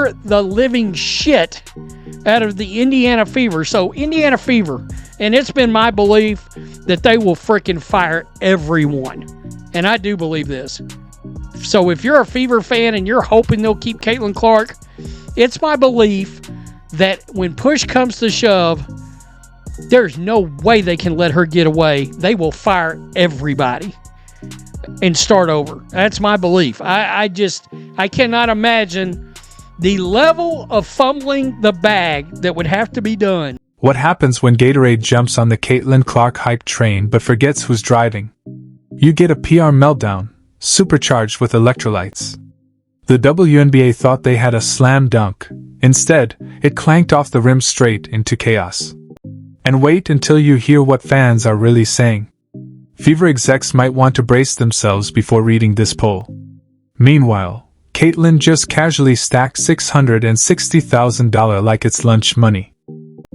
scare the living shit out of the Indiana Fever. So Indiana Fever, and it's been my belief that they will freaking fire everyone. And I do believe this. So if you're a Fever fan and you're hoping they'll keep Caitlin Clark, it's my belief that when push comes to shove, there's no way they can let her get away. They will fire everybody and start over. That's my belief. I cannot imagine the level of fumbling the bag that would have to be done. What happens when Gatorade jumps on the Caitlin Clark hype train but forgets who's driving? You get a PR meltdown, supercharged with electrolytes. The WNBA thought they had a slam dunk. Instead, it clanked off the rim straight into chaos. And wait until you hear what fans are really saying. Fever execs might want to brace themselves before reading this poll. Meanwhile, Caitlin just casually stacked $660,000 like it's lunch money.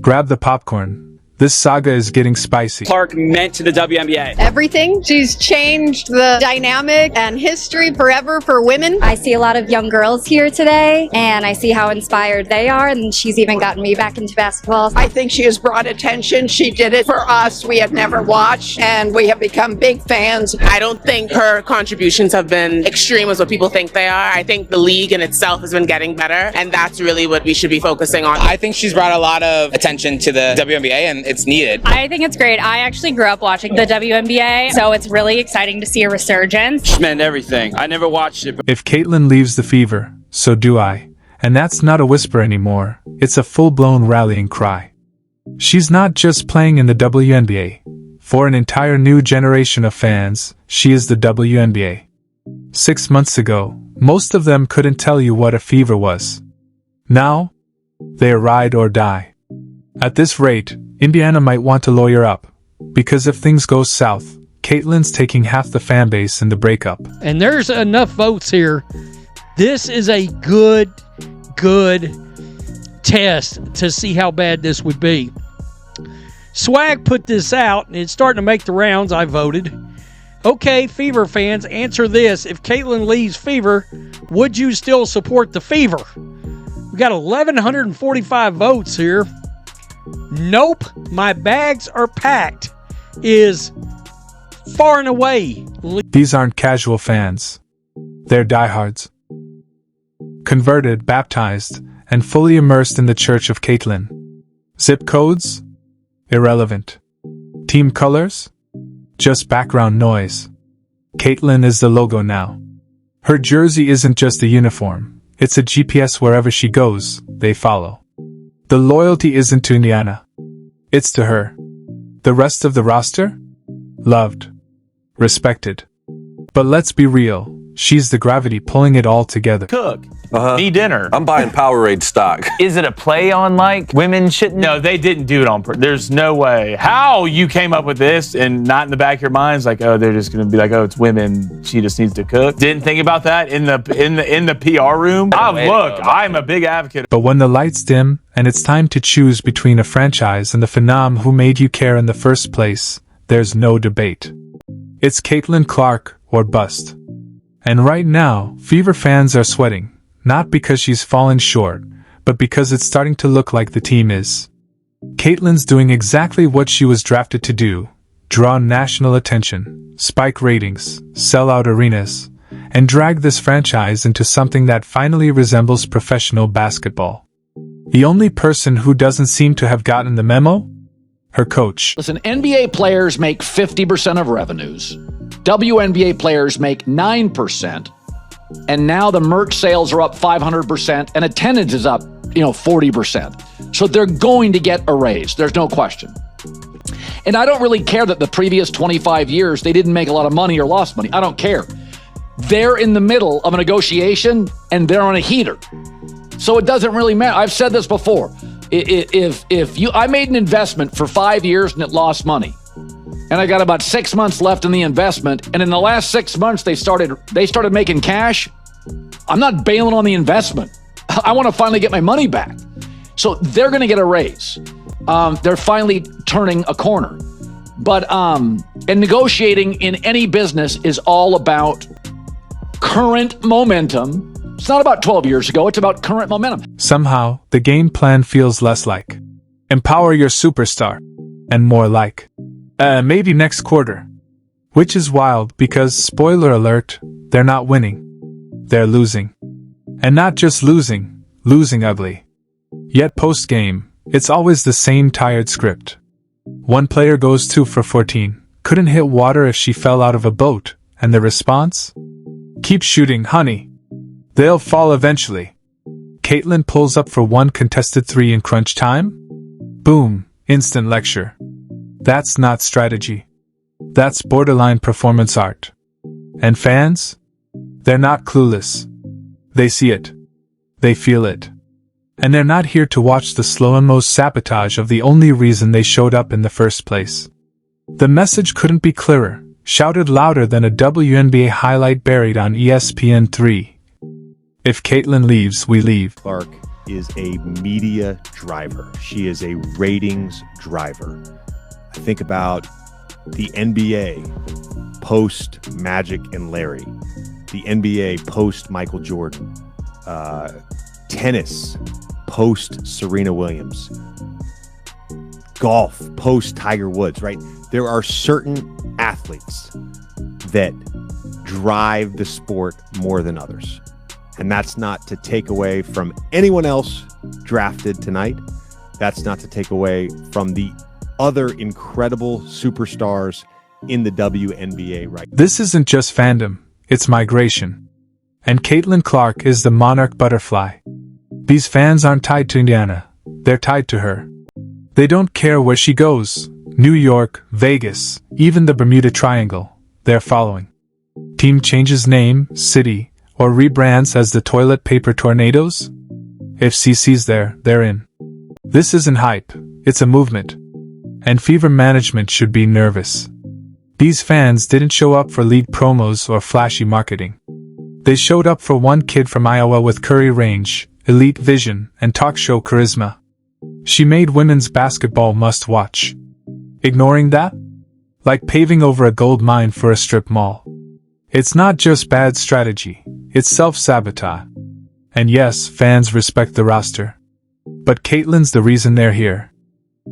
Grab the popcorn. This saga is getting spicy. Clark meant to the WNBA. Everything. She's changed the dynamic and history forever for women. I see a lot of young girls here today, and I see how inspired they are, and she's even gotten me back into basketball. I think she has brought attention. She did it for us. We had never watched, and we have become big fans. I don't think her contributions have been extreme as what people think they are. I think the league in itself has been getting better, and that's really what we should be focusing on. I think she's brought a lot of attention to the WNBA, and it's needed. I think it's great. I actually grew up watching the WNBA, so it's really exciting to see a resurgence. She meant everything. I never watched it. If Caitlin leaves the Fever, so do I. And that's not a whisper anymore. It's a full-blown rallying cry. She's not just playing in the WNBA. For an entire new generation of fans, she is the WNBA. 6 months ago, most of them couldn't tell you what a Fever was. Now, they're ride or die. At this rate, Indiana might want to lawyer up, because if things go south, Caitlin's taking half the fan base in the breakup. And there's enough votes here. This is a good test to see how bad this would be. Swag put this out, and it's starting to make the rounds. I voted. Okay, Fever fans, answer this. If Caitlin leaves Fever, would you still support the Fever? We got 1,145 votes here. Nope, my bags are packed is far and away. These aren't casual fans. They're diehards. Converted, baptized, and fully immersed in the Church of Caitlin. Zip codes? Irrelevant. Team colors? Just background noise. Caitlin is the logo now. Her jersey isn't just a uniform. It's a GPS wherever she goes, they follow. The loyalty isn't to Indiana. It's to her. The rest of the roster? Loved. Respected. But let's be real. She's the gravity pulling it all together. Cook. Me dinner. I'm buying Powerade stock. Is it a play on, like, women shouldn't? No, they didn't do it on purpose. There's no way. How you came up with this and not in the back of your minds, like, oh, they're just going to be like, oh, it's women. She just needs to cook. Didn't think about that in the PR room. Look, I'm a big advocate. But when the lights dim and it's time to choose between a franchise and the phenom who made you care in the first place, there's no debate. It's Caitlin Clark or bust. And right now, Fever fans are sweating. Not because she's fallen short, but because it's starting to look like the team is. Caitlin's doing exactly what she was drafted to do: draw national attention, spike ratings, sell out arenas, and drag this franchise into something that finally resembles professional basketball. The only person who doesn't seem to have gotten the memo? Her coach. Listen, NBA players make 50% of revenues. WNBA players make 9%. And now the merch sales are up 500% and attendance is up, 40%. So they're going to get a raise. There's no question. And I don't really care that the previous 25 years they didn't make a lot of money or lost money. I don't care. They're in the middle of a negotiation and they're on a heater. So it doesn't really matter. I've said this before. I made an investment for 5 years and it lost money. And I got about 6 months left in the investment. And in the last 6 months, they started making cash. I'm not bailing on the investment. I want to finally get my money back. So they're going to get a raise. They're finally turning a corner. But and negotiating in any business is all about current momentum. It's not about 12 years ago, it's about current momentum. Somehow, the game plan feels less like empower your superstar, and more like maybe next quarter. Which is wild because, spoiler alert, they're not winning. They're losing. And not just losing ugly. Yet post-game, it's always the same tired script. One player goes 2 for 14, couldn't hit water if she fell out of a boat, and the response? Keep shooting, honey. They'll fall eventually. Caitlin pulls up for one contested 3 in crunch time? Boom, instant lecture. That's not strategy. That's borderline performance art. And fans? They're not clueless. They see it. They feel it. And they're not here to watch the slow-mo sabotage of the only reason they showed up in the first place. The message couldn't be clearer, shouted louder than a WNBA highlight buried on ESPN3. If Caitlin leaves, we leave. Clark is a media driver. She is a ratings driver. I think about the NBA post Magic and Larry, the NBA post Michael Jordan, tennis post Serena Williams, golf post Tiger Woods, right? There are certain athletes that drive the sport more than others. And that's not to take away from anyone else drafted tonight. That's not to take away from the other incredible superstars in the WNBA right now. This isn't just fandom, it's migration. And Caitlin Clark is the monarch butterfly. These fans aren't tied to Indiana, they're tied to her. They don't care where she goes, New York, Vegas, even the Bermuda Triangle, they're following. Team changes name, city, or rebrands as the toilet paper tornadoes? If CC's there, they're in. This isn't hype, it's a movement. And Fever management should be nervous. These fans didn't show up for league promos or flashy marketing. They showed up for one kid from Iowa with curry range, elite vision, and talk show charisma. She made women's basketball must-watch. Ignoring that? Like paving over a gold mine for a strip mall. It's not just bad strategy, it's self-sabotage. And yes, fans respect the roster. But Caitlin's the reason they're here.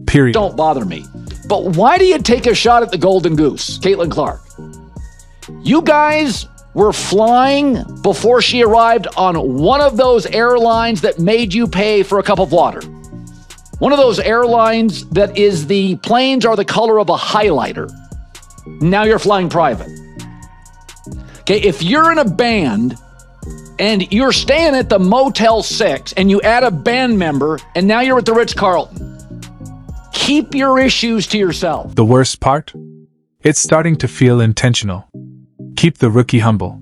Period. Don't bother me. But why do you take a shot at the Golden Goose, Caitlin Clark? You guys were flying before she arrived on one of those airlines that made you pay for a cup of water. One of those airlines that is the planes are the color of a highlighter. Now you're flying private. Okay, if you're in a band and you're staying at the Motel 6 and you add a band member and now you're at the Ritz-Carlton, keep your issues to yourself. The worst part? It's starting to feel intentional. Keep the rookie humble.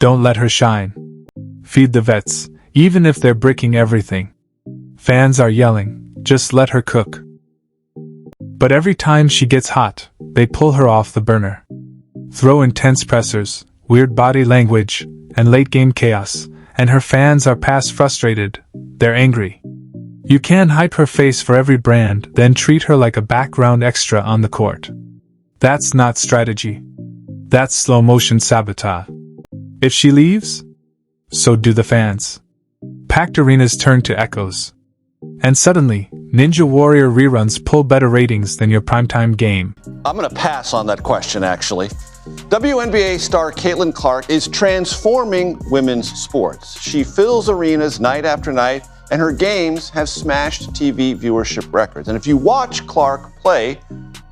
Don't let her shine. Feed the vets, even if they're bricking everything. Fans are yelling, just let her cook. But every time she gets hot, they pull her off the burner. Throw intense pressers, weird body language, and late-game chaos, and her fans are past frustrated, they're angry. You can't hype her face for every brand, then treat her like a background extra on the court. That's not strategy. That's slow-motion sabotage. If she leaves, so do the fans. Packed arenas turn to echoes. And suddenly, Ninja Warrior reruns pull better ratings than your primetime game. I'm going to pass on that question, actually. WNBA star Caitlin Clark is transforming women's sports. She fills arenas night after night, and her games have smashed TV viewership records. And if you watch Clark play,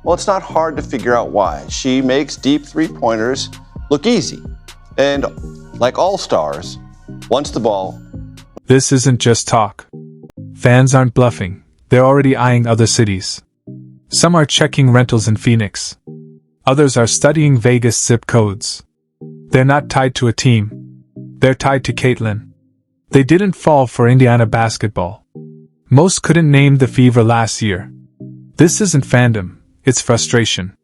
well, it's not hard to figure out why. She makes deep three-pointers look easy. And like all stars, once the ball... This isn't just talk. Fans aren't bluffing. They're already eyeing other cities. Some are checking rentals in Phoenix. Others are studying Vegas zip codes. They're not tied to a team. They're tied to Caitlin. They didn't fall for Indiana basketball. Most couldn't name the Fever last year. This isn't fandom, it's frustration.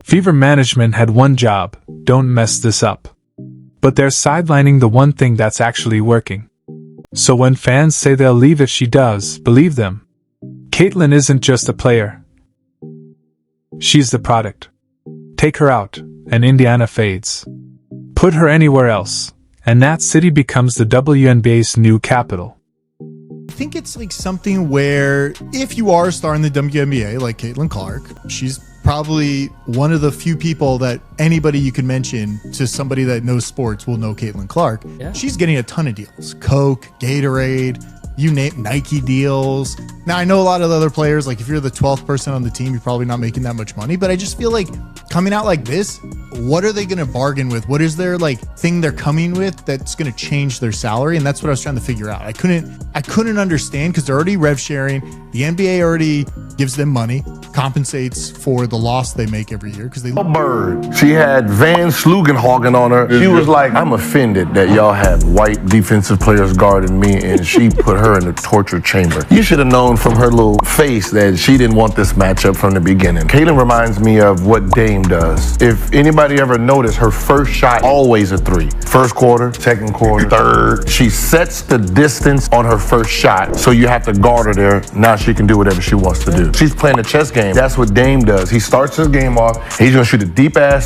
Fever management had one job, don't mess this up. But they're sidelining the one thing that's actually working. So when fans say they'll leave if she does, believe them. Caitlin isn't just a player. She's the product. Take her out, and Indiana fades. Put her anywhere else, and that city becomes the WNBA's new capital. I think it's like something where if you are a star in the WNBA, like Caitlin Clark, she's probably one of the few people that anybody you can mention to somebody that knows sports will know Caitlin Clark. Yeah. She's getting a ton of deals. Coke, Gatorade, you name Nike deals. Now, I know a lot of the other players, like if you're the 12th person on the team, you're probably not making that much money, but I just feel like coming out like this, what are they going to bargain with? What is their like thing they're coming with that's going to change their salary? And that's what I was trying to figure out. I couldn't understand because they're already rev sharing. The NBA already gives them money, compensates for the loss they make every year because they bird. She had Van Slugenhagen on her. She was like, I'm offended that y'all have white defensive players guarding me, and she put her in the torture chamber. You should have known from her little face that she didn't want this matchup from the beginning. Caitlin reminds me of what Dame does. If anybody ever noticed, her first shot always a three. First quarter, second quarter, third. She sets the distance on her first shot, so you have to guard her there. Now she can do whatever she wants to do. She's playing a chess game. That's what Dame does. He starts his game off. He's gonna shoot a deep ass